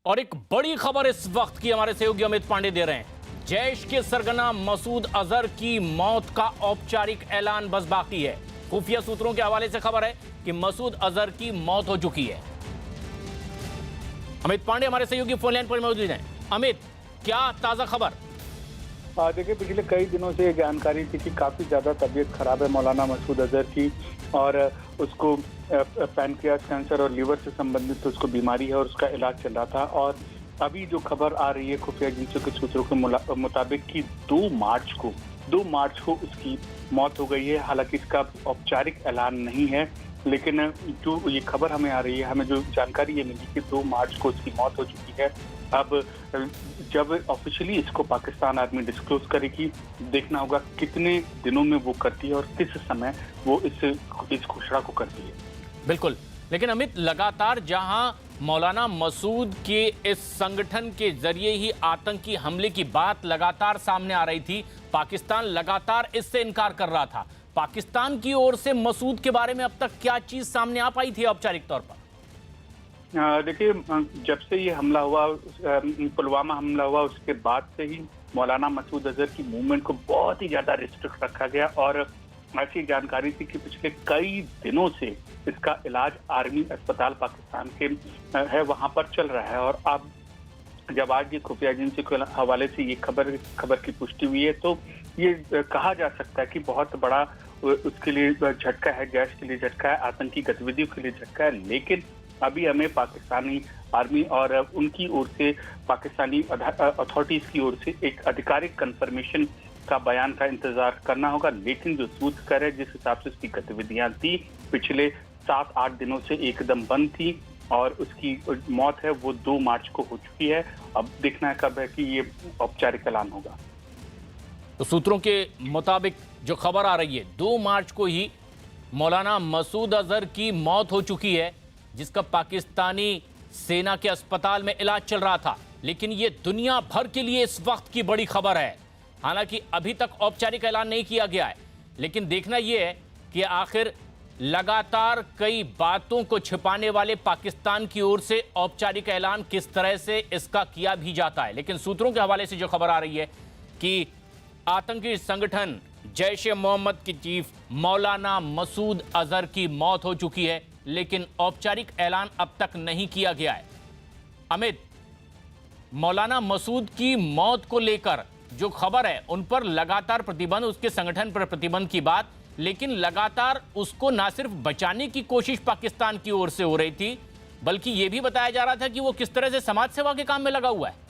और एक बड़ी खबर इस वक्त की हमारे सहयोगी अमित पांडे दे रहे हैं। जैश के सरगना मसूद अजहर की मौत का औपचारिक ऐलान बस बाकी है। खुफिया सूत्रों के हवाले से खबर है कि मसूद अजहर की मौत हो चुकी है। अमित पांडे हमारे सहयोगी फोन लाइन पर मौजूद हैं। अमित, क्या ताजा खबर? देखिए, पिछले कई दिनों से ये जानकारी थी कि काफ़ी ज़्यादा तबीयत खराब है मौलाना मसूद अजहर की, और उसको पैनक्रियास कैंसर और लीवर से संबंधित उसको बीमारी है और उसका इलाज चल रहा था। और अभी जो खबर आ रही है खुफिया एजेंसियों के सूत्रों के मुताबिक कि 2 मार्च को उसकी मौत हो गई है। हालांकि इसका औपचारिक ऐलान नहीं है, लेकिन जो ये खबर हमें आ रही है, हमें जो जानकारी ये मिली कि 2 मार्च को उसकी मौत हो चुकी है। अब जब ऑफिशियली इसको पाकिस्तान आर्मी डिस्क्लोज करेगी, देखना होगा कितने दिनों में वो करती है और किस समय वो इस घोषणा को करती है। बिल्कुल, लेकिन अमित, लगातार जहां मौलाना मसूद के इस संगठन के जरिए ही आतंकी हमले की बात लगातार सामने आ रही थी, पाकिस्तान लगातार इससे इनकार कर रहा था। पाकिस्तान की ओर से मसूद के बारे में अब तक क्या चीज सामने आ पाई थी औपचारिक तौर पर? देखिए, जब से ये हमला हुआ, पुलवामा हमला हुआ, उसके बाद से ही मौलाना मसूद अजहर की मूवमेंट को बहुत ही ज्यादा रिस्ट्रिक्ट रखा गया। और ऐसी जानकारी थी कि पिछले कई दिनों से इसका इलाज आर्मी अस्पताल पाकिस्तान के है वहां पर चल रहा है। और अब जब आज ये खुफिया एजेंसी के हवाले से ये खबर की पुष्टि हुई है, तो ये कहा जा सकता है कि बहुत बड़ा उसके लिए झटका है, जैश के लिए झटका है, आतंकी गतिविधियों के लिए झटका है। लेकिन अभी हमें पाकिस्तानी आर्मी और उनकी ओर से, पाकिस्तानी अथॉरिटीज की ओर से एक आधिकारिक कंफर्मेशन का बयान का इंतजार करना होगा। लेकिन जो सूत्रकर है, जिस हिसाब से उसकी गतिविधियां थी, पिछले 7-8 दिनों से एकदम बंद थी और उसकी मौत है वो 2 मार्च को हो चुकी है। अब देखना है कब है कि ये औपचारिक ऐलान होगा। तो सूत्रों के मुताबिक जो खबर आ रही है, 2 मार्च को ही मौलाना मसूद अजहर की मौत हो चुकी है, जिसका पाकिस्तानी सेना के अस्पताल में इलाज चल रहा था। लेकिन यह दुनिया भर के लिए इस वक्त की बड़ी खबर है। हालांकि अभी तक औपचारिक ऐलान नहीं किया गया है, लेकिन देखना यह है कि आखिर लगातार कई बातों को छिपाने वाले पाकिस्तान की ओर से औपचारिक ऐलान किस तरह से इसका किया भी जाता है। लेकिन सूत्रों के हवाले से जो खबर आ रही है कि आतंकी संगठन जैश ए मोहम्मद के चीफ मौलाना मसूद अजहर की मौत हो चुकी है, लेकिन औपचारिक ऐलान अब तक नहीं किया गया है। अमित, मौलाना मसूद की मौत को लेकर जो खबर है, उन पर लगातार प्रतिबंध, उसके संगठन पर प्रतिबंध की बात, लेकिन लगातार उसको ना सिर्फ बचाने की कोशिश पाकिस्तान की ओर से हो रही थी, बल्कि यह भी बताया जा रहा था कि वो किस तरह से समाज सेवा के काम में लगा हुआ है।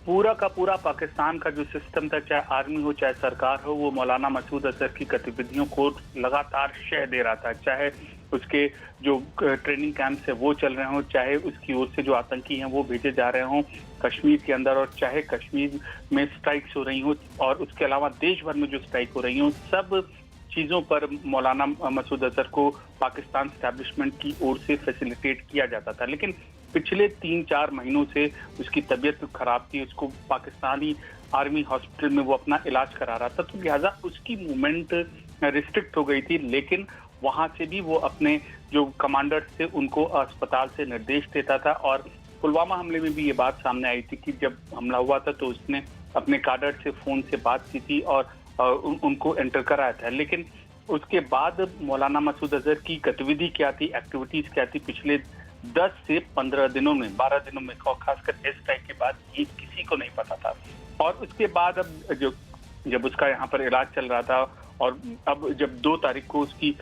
पूरा का पूरा पाकिस्तान का जो सिस्टम था, चाहे आर्मी हो चाहे सरकार हो, वो मौलाना मसूद अजहर की गतिविधियों को लगातार शह दे रहा था। चाहे उसके जो ट्रेनिंग कैंप्स है वो चल रहे हों, चाहे उसकी ओर से जो आतंकी हैं वो भेजे जा रहे हों कश्मीर के अंदर, और चाहे कश्मीर में स्ट्राइक्स हो रही हों, और उसके अलावा देश भर में जो स्ट्राइक हो रही हों, सब चीज़ों पर मौलाना मसूद अजहर को पाकिस्तान एस्टैब्लिशमेंट की ओर से फैसिलिटेट किया जाता था। लेकिन पिछले 3-4 महीनों से उसकी तबीयत खराब थी, उसको पाकिस्तानी आर्मी हॉस्पिटल में वो अपना इलाज करा रहा था, तो लिहाजा उसकी मूवमेंट रिस्ट्रिक्ट हो गई थी। लेकिन वहां से भी वो अपने जो कमांडर्स थे उनको अस्पताल से निर्देश देता था। और पुलवामा हमले में भी ये बात सामने आई थी कि जब हमला हुआ था तो उसने अपने काडर से फोन से बात की थी और उनको एंटर कराया था। लेकिन उसके बाद मौलाना मसूद अजहर की गतिविधि क्या थी, एक्टिविटीज क्या थी, पिछले 10 से 15 दिनों में, 12 दिनों में, खासकर इस टाइप के बाद ये किसी को नहीं पता था। और उसके बाद अब जब उसका यहाँ पर इलाज चल रहा था और अब जब 2 तारीख को उसकी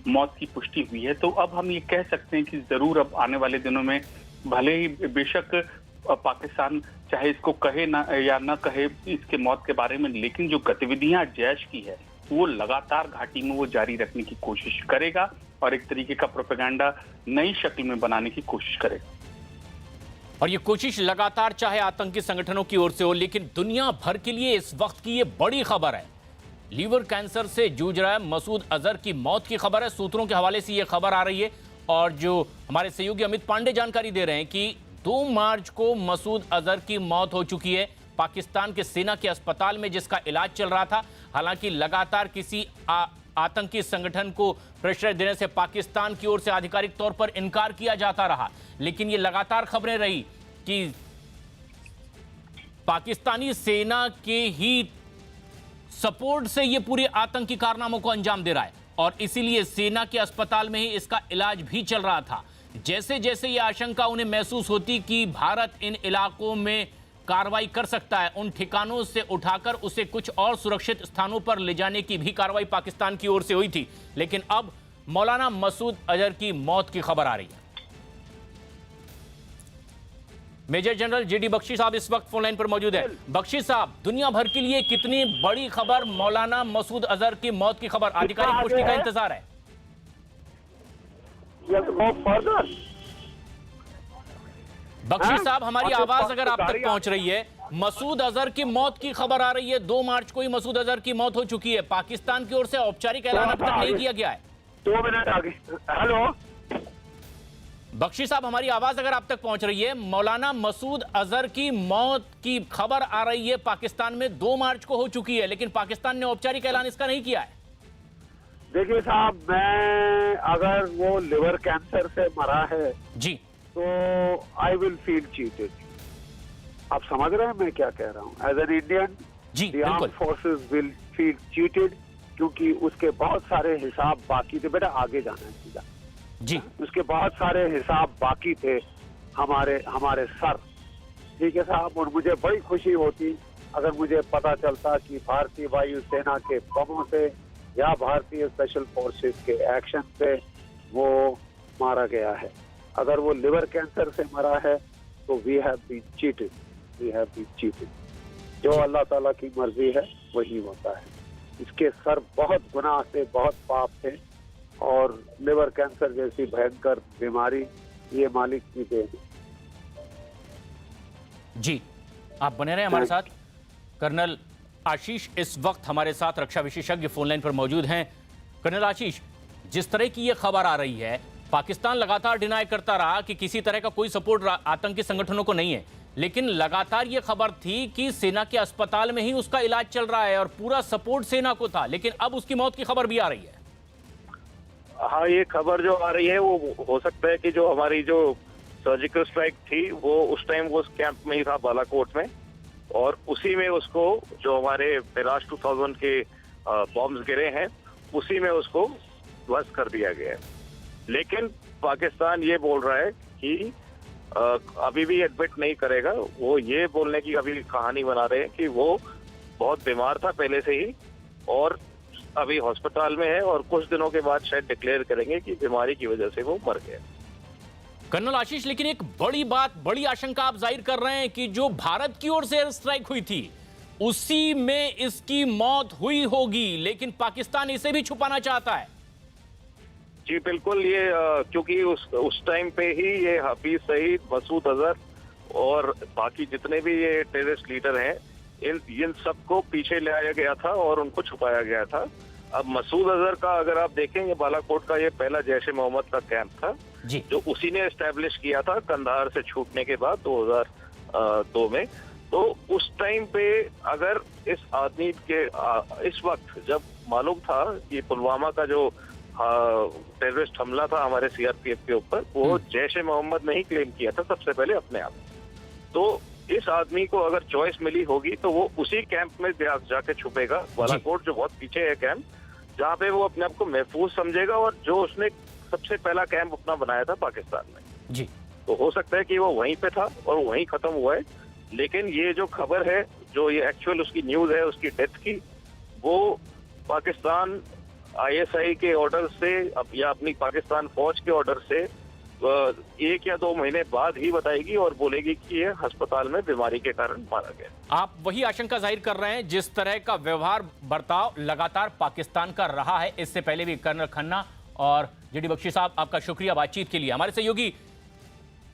मौत की पुष्टि हुई है, तो अब हम ये कह सकते हैं कि जरूर अब आने वाले दिनों में, भले ही बेशक पाकिस्तान चाहे इसको कहे ना या ना कहे इसके मौत के बारे में, लेकिन जो गतिविधियां जैश की है वो लगातार घाटी में वो जारी रखने की कोशिश करेगा और एक तरीके का प्रोपेगेंडा नई शक्ल में बनाने की कोशिश करेगा। और ये कोशिश लगातार चाहे आतंकी संगठनों की ओर से हो, लेकिन दुनिया भर के लिए इस वक्त की ये बड़ी खबर है। लीवर कैंसर से जूझ रहा है मसूद अजहर की मौत की खबर है। सूत्रों के हवाले से ये खबर आ रही है और जो हमारे सहयोगी अमित पांडे जानकारी दे रहे हैं कि 2 मार्च को मसूद अजहर की मौत हो चुकी है पाकिस्तान के सेना के अस्पताल में, जिसका इलाज चल रहा था। हालांकि लगातार किसी आतंकी संगठन को प्रेशर देने से पाकिस्तान की ओर से आधिकारिक तौर पर इनकार किया जाता रहा, लेकिन ये लगातार खबरें रही कि पाकिस्तानी सेना के ही सपोर्ट से ये पूरे आतंकी कारनामों को अंजाम दे रहा है और इसीलिए सेना के अस्पताल में ही इसका इलाज भी चल रहा था। जैसे जैसे ये आशंका उन्हें महसूस होती कि भारत इन इलाकों में कार्रवाई कर सकता है, उन ठिकानों से उठाकर उसे कुछ और सुरक्षित स्थानों पर ले जाने की भी कार्रवाई पाकिस्तान की ओर से हुई थी। लेकिन अब मौलाना मसूद अजहर की मौत की खबर आ रही है। मेजर जनरल जेडी बख्शी साहब इस वक्त फोन लाइन पर मौजूद है। बख्शी साहब, दुनिया भर के लिए कितनी बड़ी खबर, मौलाना मसूद अजहर की मौत की खबर, आधिकारिक पुष्टि का इंतजार है। बख्शी साहब, हमारी आवाज अगर आप तक पहुंच रही है, मसूद अजहर की मौत की खबर आ रही है। 2 मार्च को ही मसूद अजहर की मौत हो चुकी है। पाकिस्तान की ओर से औपचारिक ऐलान अब तक नहीं किया गया है। 2 मिनट आगे। हेलो बख्शी साहब, हमारी आवाज अगर आप तक पहुंच रही है, मौलाना मसूद अजहर की मौत की खबर आ रही है। पाकिस्तान में 2 मार्च को हो चुकी है, लेकिन पाकिस्तान ने औपचारिक ऐलान इसका नहीं किया है। देखिए साहब, मैं अगर वो लिवर कैंसर से मरा है जी, तो आई विल फील चीटेड। आप समझ रहे हैं मैं क्या कह रहा हूँ? एज एन इंडियन, जी द आर्म्ड बिल्कुल। फोर्सेस विल फील चीटेड, क्योंकि उसके बहुत सारे हिसाब बाकी थे। बेटा आगे जाना है सीधा जी, उसके बहुत सारे हिसाब बाकी थे हमारे सर। ठीक है साहब, और मुझे बड़ी खुशी होती अगर मुझे पता चलता कि भारतीय वायुसेना के बमों से या भारतीय स्पेशल फोर्सेस के एक्शन से वो मारा गया है। अगर वो लिवर कैंसर से मरा है तो वी हैव बीन चीटेड। जो अल्लाह ताला की मर्जी है वही होता है। इसके सर बहुत गुनाह थे, बहुत पाप थे, और लिवर कैंसर जैसी भयंकर बीमारी ये मालिक की देन है। जी, आप बने रहे हमारे साथ। कर्नल आशीष इस वक्त हमारे साथ रक्षा विशेषज्ञ फोनलाइन पर मौजूद हैं। कर्नल आशीष, जिस तरह की ये खबर आ रही है, पाकिस्तान लगातार डिनाई करता रहा कि किसी तरह का कोई सपोर्ट आतंकी संगठनों को नहीं है, लेकिन लगातार ये खबर थी कि सेना के अस्पताल में ही उसका इलाज चल रहा है और पूरा सपोर्ट सेना को था, लेकिन अब उसकी मौत की खबर भी आ रही है। हाँ, ये खबर जो आ रही है वो हो सकता है कि जो हमारी जो सर्जिकल स्ट्राइक थी वो उस टाइम वो उस कैंप में ही था, बालाकोट में, और उसी में उसको जो हमारे मिराज 2000 के बॉम्ब्स गिरे हैं उसी में उसको ध्वस्त कर दिया गया है। लेकिन पाकिस्तान ये बोल रहा है कि अभी भी एडमिट नहीं करेगा। वो ये बोलने की अभी कहानी बना रहे हैं कि वो बहुत बीमार था पहले से ही और अभी हॉस्पिटल में है और कुछ दिनों के बाद शायद डिक्लेयर करेंगे कि बीमारी की वजह से वो मर गया। कर्नल आशीष, लेकिन एक बड़ी बात, बड़ी आशंका आप जाहिर कर रहे हैं कि जो भारत की ओर से एयर स्ट्राइक हुई थी उसी में इसकी मौत हुई होगी, लेकिन पाकिस्तान इसे भी छुपाना चाहता है। जी बिल्कुल, ये क्योंकि उस टाइम पे ही ये हफीज सईद, मसूद अजहर और बाकी जितने भी ये टेररिस्ट लीडर हैं इन सबको पीछे ले आया गया था और उनको छुपाया गया था। अब मसूद अजहर का अगर आप देखेंगे, बालाकोट का ये पहला जैश ए मोहम्मद का कैंप था जी, जो उसी ने एस्टेब्लिश किया था कंधार से छूटने के बाद 2002 में। तो उस टाइम पे अगर इस आदमी के इस वक्त जब मालूम था कि पुलवामा का जो टेररिस्ट हमला था हमारे सीआरपीएफ के ऊपर, वो जैश ए मोहम्मद ने ही क्लेम किया था सबसे पहले अपने आप। तो इस आदमी को अगर चॉइस मिली होगी तो वो उसी कैंप में जाके छुपेगा। बालाकोट जो बहुत पीछे है कैंप, जहाँ पे वो अपने आप को महफूज समझेगा और जो उसने सबसे पहला कैंप अपना बनाया था पाकिस्तान में जी, तो हो सकता है कि वो वहीं पे था और वहीं खत्म हुआ है। लेकिन ये जो खबर है, जो ये एक्चुअल उसकी न्यूज है उसकी डेथ की, वो पाकिस्तान आईएसआई के ऑर्डर से या अपनी पाकिस्तान फौज के ऑर्डर से 1 या 2 महीने बाद ही बताएगी और बोलेगी कि ये अस्पताल में बीमारी के कारण मारा गया। आप वही आशंका जाहिर कर रहे हैं जिस तरह का व्यवहार, बर्ताव लगातार पाकिस्तान का रहा है। इससे पहले भी कर्नल खन्ना और जेडी बख्शी साहब, आपका शुक्रिया बातचीत के लिए। हमारे सहयोगी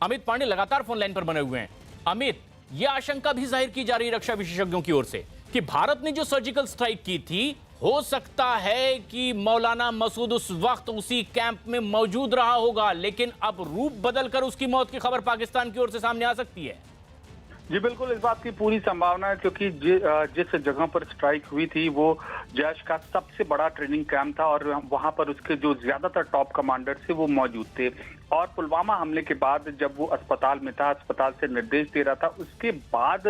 अमित पांडे लगातार फोन लाइन पर बने हुए हैं। अमित, यह आशंका भी जाहिर की जा रही है रक्षा विशेषज्ञों की ओर से कि भारत ने जो सर्जिकल स्ट्राइक की थी, हो सकता है कि मौलाना मसूद उस वक्त उसी कैंप में मौजूद रहा होगा, लेकिन अब रूप बदलकर उसकी मौत की खबर पाकिस्तान की ओर से सामने आ सकती है। जी बिल्कुल, इस बात की पूरी संभावना है क्योंकि जिस जगह पर स्ट्राइक हुई थी वो जैश का सबसे बड़ा ट्रेनिंग कैंप था और वहां पर उसके जो ज्यादातर टॉप कमांडर थे वो मौजूद थे। और पुलवामा हमले के बाद जब वो अस्पताल में था, अस्पताल से निर्देश दे रहा था, उसके बाद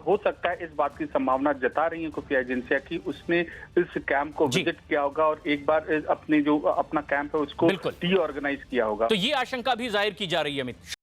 हो सकता है, इस बात की संभावना जता रही है खुफिया एजेंसियां कि उसने इस कैंप को विजिट किया होगा और एक बार अपने जो अपना कैंप है उसको रीऑर्गेनाइज किया होगा। तो ये आशंका भी जाहिर की जा रही है अमित।